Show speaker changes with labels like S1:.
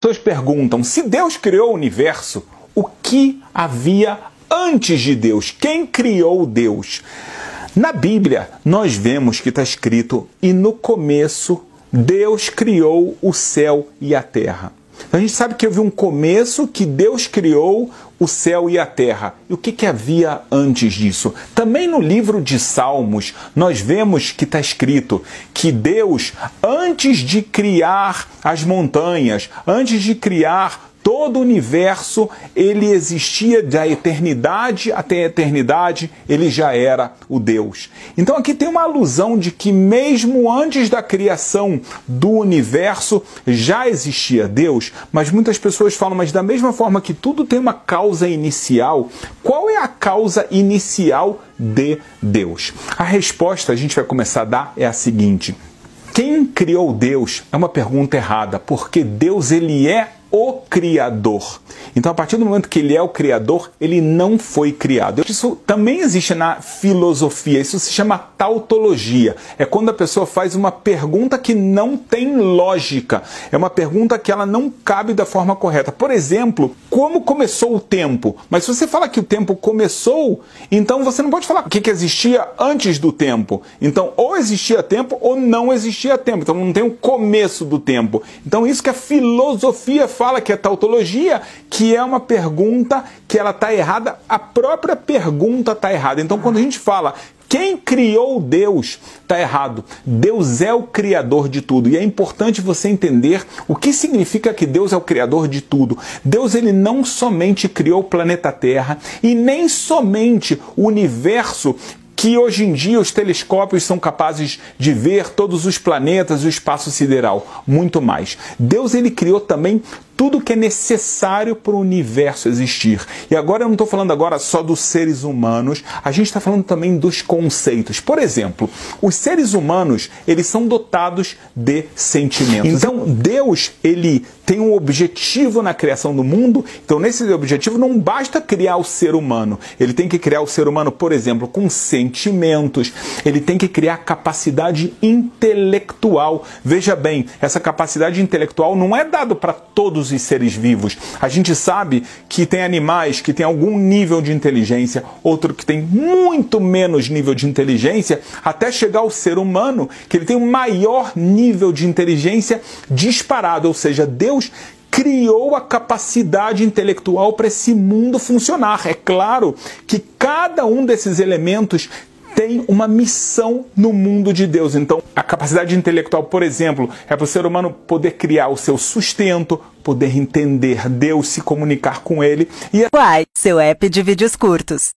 S1: Pessoas perguntam, se Deus criou o universo, o que havia antes de Deus? Quem criou Deus? Na Bíblia, nós vemos que está escrito, e no começo, Deus criou o céu e a terra. A gente sabe que houve um começo que Deus criou o céu e a terra. E o que havia antes disso? Também no livro de Salmos, nós vemos que está escrito que Deus, antes de criar as montanhas, antes de criar todo o universo, ele existia da eternidade até a eternidade, ele já era o Deus. Então aqui tem uma alusão de que mesmo antes da criação do universo já existia Deus, mas muitas pessoas falam, mas da mesma forma que tudo tem uma causa inicial, qual é a causa inicial de Deus? A resposta a gente vai começar a dar é a seguinte: quem criou Deus é uma pergunta errada, porque Deus ele é o Criador. Então, a partir do momento que ele é o Criador, ele não foi criado. Isso também existe na filosofia, isso se chama tautologia. É quando a pessoa faz uma pergunta que não tem lógica. É uma pergunta que ela não cabe da forma correta. Por exemplo, como começou o tempo? Mas se você fala que o tempo começou, então você não pode falar o que existia antes do tempo. Então, ou existia tempo ou não existia tempo. Então, não tem o começo do tempo. Então, isso que a filosofia fala, que é tautologia, que é uma pergunta que ela está errada, a própria pergunta está errada. Então, quando a gente fala quem criou Deus, está errado. Deus é o criador de tudo. E é importante você entender o que significa que Deus é o criador de tudo. Deus ele não somente criou o planeta Terra e nem somente o universo que hoje em dia os telescópios são capazes de ver, todos os planetas, o espaço sideral, muito mais. Deus ele criou também tudo que é necessário para o universo existir. E agora eu não estou falando agora só dos seres humanos, a gente está falando também dos conceitos. Por exemplo, os seres humanos, eles são dotados de sentimentos. Então, Deus, ele tem um objetivo na criação do mundo, então nesse objetivo não basta criar o ser humano. Ele tem que criar o ser humano, por exemplo, com sentimentos, ele tem que criar capacidade intelectual. Veja bem, essa capacidade intelectual não é dada para todos os seres vivos. A gente sabe que tem animais que têm algum nível de inteligência, outro que tem muito menos nível de inteligência, até chegar ao ser humano, que ele tem um maior nível de inteligência disparado, ou seja, Deus criou a capacidade intelectual para esse mundo funcionar. É claro que cada um desses elementos tem uma missão no mundo de Deus. Então, a capacidade intelectual, por exemplo, é para o ser humano poder criar o seu sustento, poder entender Deus, se comunicar com Ele.
S2: Uai, seu app de vídeos curtos.